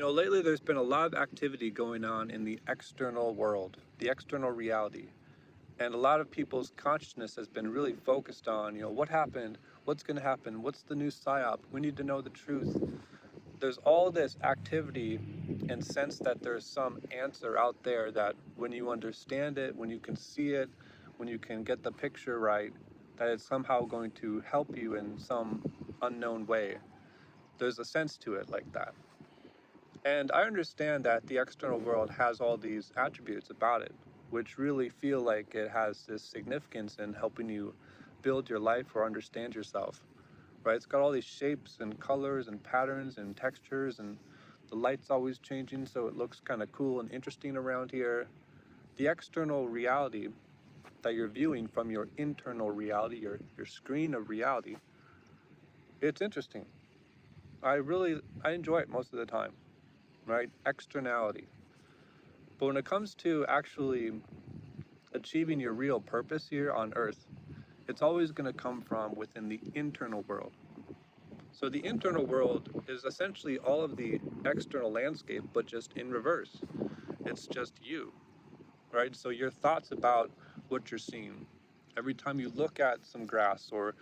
Lately there's been a lot of activity going on in the external world, the external reality. And a lot of people's consciousness has been really focused on, what happened, what's going to happen, what's the new psyop, we need to know the truth. There's all this activity and sense that there's some answer out there that when you understand it, when you can see it, when you can get the picture right, that it's somehow going to help you in some unknown way. There's a sense to it like that. And I understand that the external world has all these attributes about it, which really feel like it has this significance in helping you build your life or understand yourself, right? It's got all these shapes and colors and patterns and textures, and the light's always changing, so it looks kind of cool and interesting around here. The external reality that you're viewing from your internal reality, your screen of reality, it's interesting. I enjoy it most of the time, right? Externality. But when it comes to actually achieving your real purpose here on Earth, it's always going to come from within the internal world. So the internal world is essentially all of the external landscape, but just in reverse. It's just you, right? So your thoughts about what you're seeing. Every time you look at some grass or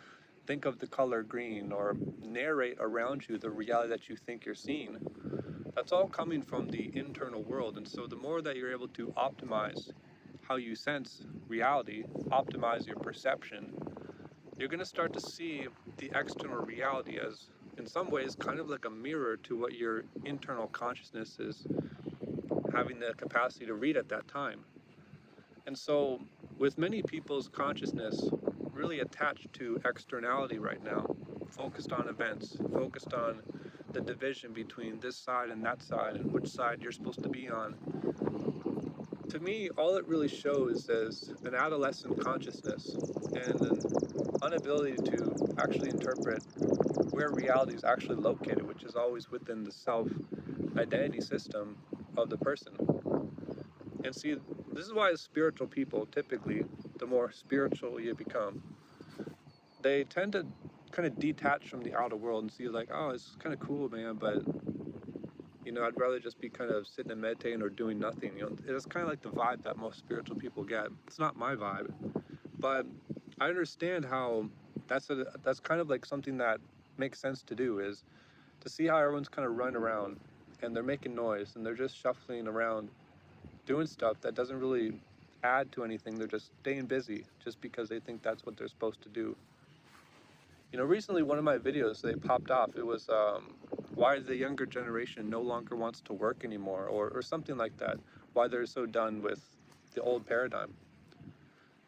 think of the color green or narrate around you the reality that you think you're seeing, that's all coming from the internal world. And so the more that you're able to optimize how you sense reality, optimize your perception, you're going to start to see the external reality as, in some ways, kind of like a mirror to what your internal consciousness is having the capacity to read at that time. And so, with many people's consciousness really attached to externality right now, focused on events, focused on the division between this side and that side and which side you're supposed to be on, to me, all it really shows is an adolescent consciousness and an inability to actually interpret where reality is actually located, which is always within the self-identity system of the person. And see, this is why spiritual people, typically, the more spiritual you become, they tend to kind of detach from the outer world and see like, oh, it's kind of cool, man, but I'd rather just be kind of sitting and meditating or doing nothing. It's kind of like the vibe that most spiritual people get. It's not my vibe, but I understand how that's kind of like something that makes sense to do, is to see how everyone's kind of running around and they're making noise and they're just shuffling around doing stuff that doesn't really add to anything. They're just staying busy just because they think that's what they're supposed to do. Recently one of my videos, they popped off. It was why the younger generation no longer wants to work anymore, or something like that. Why they're so done with the old paradigm.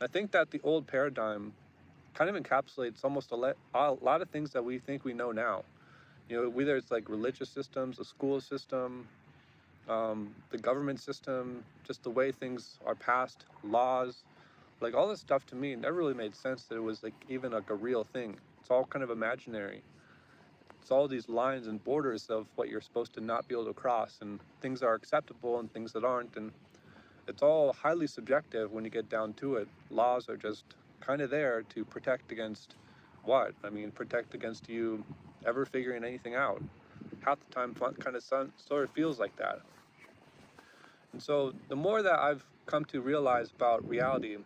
I think that the old paradigm kind of encapsulates almost a lot of things that we think we know now. Whether it's like religious systems, the school system, the government system, just the way things are passed, laws, like all this stuff to me never really made sense that it was like even like a real thing. It's all kind of imaginary. It's all these lines and borders of what you're supposed to not be able to cross, and things that are acceptable and things that aren't, and it's all highly subjective when you get down to it. Laws are just kind of there to protect against what? I mean, protect against you ever figuring anything out. Half the time, kind of sort of feels like that. And so the more that I've come to realize about reality,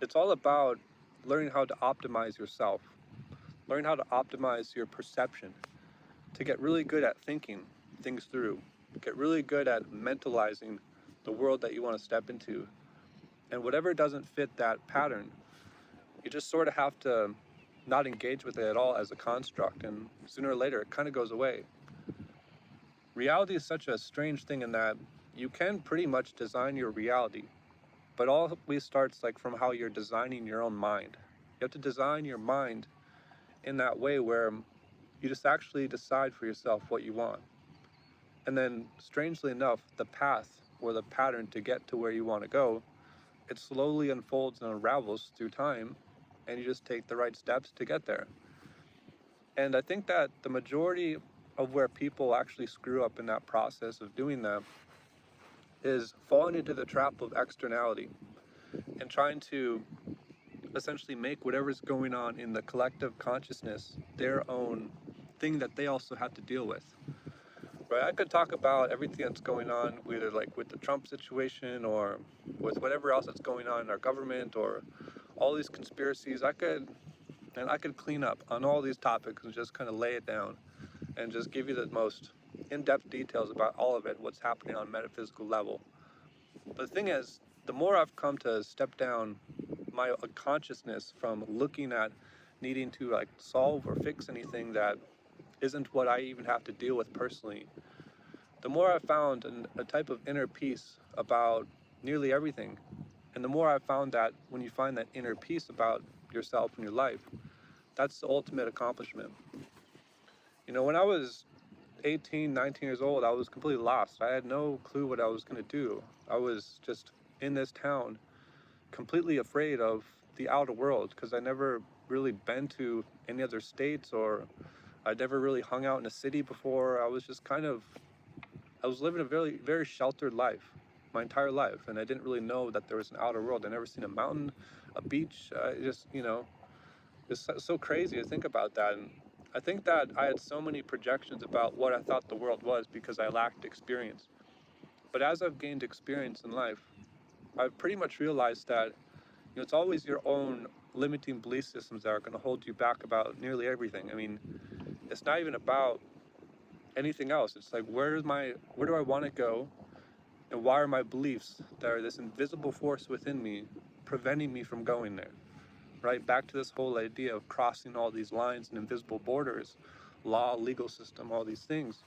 it's all about learning how to optimize yourself, learn how to optimize your perception, to get really good at thinking things through, get really good at mentalizing the world that you want to step into. And whatever doesn't fit that pattern, you just sort of have to not engage with it at all as a construct, and sooner or later it kind of goes away. Reality is such a strange thing in that you can pretty much design your reality, but always starts like from how you're designing your own mind. You have to design your mind in that way where you just actually decide for yourself what you want. And then, strangely enough, the path or the pattern to get to where you want to go, it slowly unfolds and unravels through time, and you just take the right steps to get there. And I think that the majority of where people actually screw up in that process of doing that is falling into the trap of externality and trying to essentially make whatever's going on in the collective consciousness their own thing that they also have to deal with. right? I could talk about everything that's going on, either like with the Trump situation or with whatever else that's going on in our government or all these conspiracies. I could clean up on all these topics and just kind of lay it down and just give you the most in-depth details about all of it, what's happening on a metaphysical level. But the thing is, the more I've come to step down my consciousness from looking at needing to like solve or fix anything that isn't what I even have to deal with personally, the more I've found a type of inner peace about nearly everything. And the more I've found that when you find that inner peace about yourself and your life, that's the ultimate accomplishment. When I was 18, 19 years old, I was completely lost. I had no clue what I was going to do. I was just in this town, completely afraid of the outer world because I never really been to any other states or I'd never really hung out in a city before. I was living a very, very sheltered life my entire life, and I didn't really know that there was an outer world. I never seen a mountain, a beach. It's so crazy to think about that. And I think that I had so many projections about what I thought the world was because I lacked experience. But as I've gained experience in life, I've pretty much realized that it's always your own limiting belief systems that are going to hold you back about nearly everything. I mean, it's not even about anything else. It's like where do I want to go, and why are my beliefs that are this invisible force within me preventing me from going there? Right? Back to this whole idea of crossing all these lines and invisible borders, law, legal system, all these things.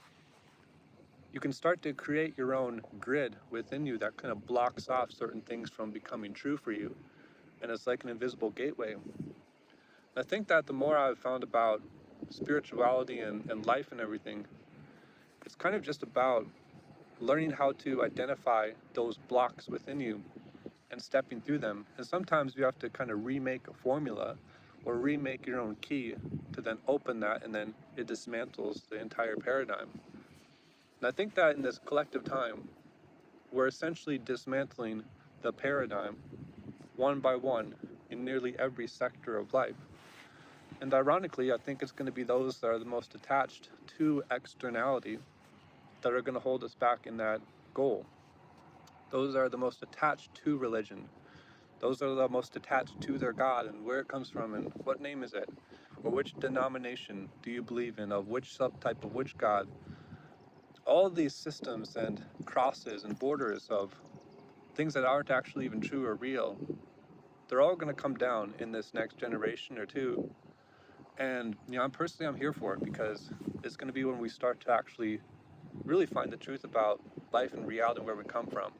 You can start to create your own grid within you that kind of blocks off certain things from becoming true for you. And it's like an invisible gateway. I think that the more I've found about spirituality and life and everything, it's kind of just about learning how to identify those blocks within you and stepping through them. And sometimes you have to kind of remake a formula or remake your own key to then open that, and then it dismantles the entire paradigm. And I think that in this collective time, we're essentially dismantling the paradigm one by one in nearly every sector of life. And ironically, I think it's going to be those that are the most attached to externality that are going to hold us back in that goal. Those are the most attached to religion. Those are the most attached to their God and where it comes from and what name is it, or which denomination do you believe in, of which subtype of which God. All of these systems and crosses and borders of things that aren't actually even true or real, they're all going to come down in this next generation or two. And I'm here for it because it's going to be when we start to actually really find the truth about life and reality and where we come from.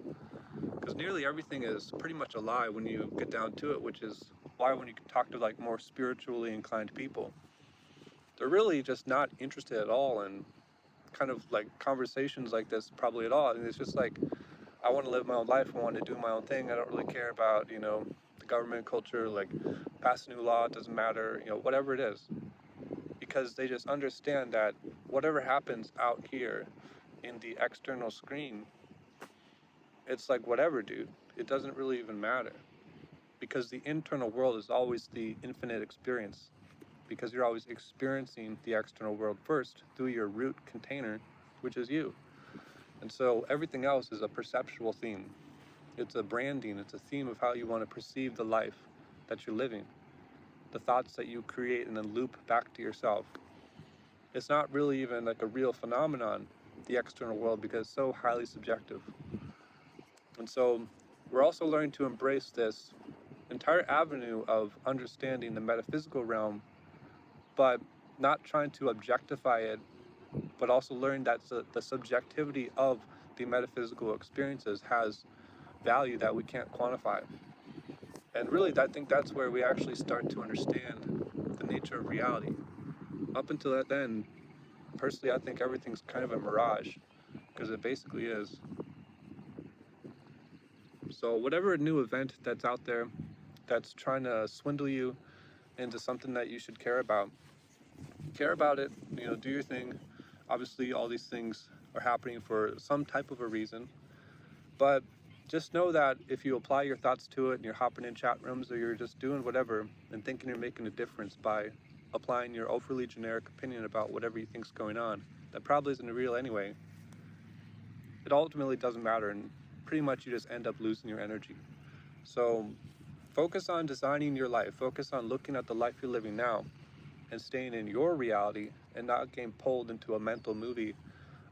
Because nearly everything is pretty much a lie when you get down to it, which is why when you talk to like more spiritually inclined people, they're really just not interested at all in kind of like conversations like this probably at all. And it's just like, I want to live my own life. I want to do my own thing. I don't really care about, the government culture, like pass a new law, it doesn't matter, whatever it is. Because they just understand that whatever happens out here in the external screen, it's like whatever, dude. It doesn't really even matter. Because the internal world is always the infinite experience. Because you're always experiencing the external world first through your root container, which is you. And so everything else is a perceptual theme. It's a branding, it's a theme of how you want to perceive the life that you're living. The thoughts that you create and then loop back to yourself. It's not really even like a real phenomenon, the external world, because it's so highly subjective. And so we're also learning to embrace this entire avenue of understanding the metaphysical realm, but not trying to objectify it, but also learn that the subjectivity of the metaphysical experiences has value that we can't quantify. And really, I think that's where we actually start to understand the nature of reality. Up until that then, personally, I think everything's kind of a mirage, because it basically is. So whatever new event that's out there that's trying to swindle you into something that you should care about it, do your thing. Obviously, all these things are happening for some type of a reason, but just know that if you apply your thoughts to it and you're hopping in chat rooms or you're just doing whatever and thinking you're making a difference by applying your overly generic opinion about whatever you think's going on, that probably isn't real anyway. it ultimately doesn't matter, and pretty much you just end up losing your energy. So focus on designing your life, focus on looking at the life you're living now and staying in your reality and not getting pulled into a mental movie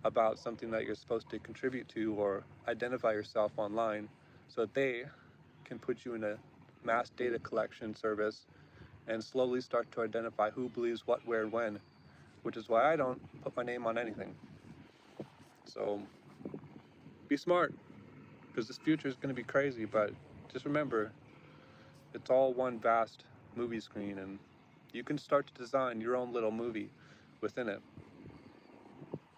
about something that you're supposed to contribute to or identify yourself online so that they can put you in a mass data collection service and slowly start to identify who believes what, where, when, which is why I don't put my name on anything. So be smart, because this future is going to be crazy, but just remember, it's all one vast movie screen, and you can start to design your own little movie within it.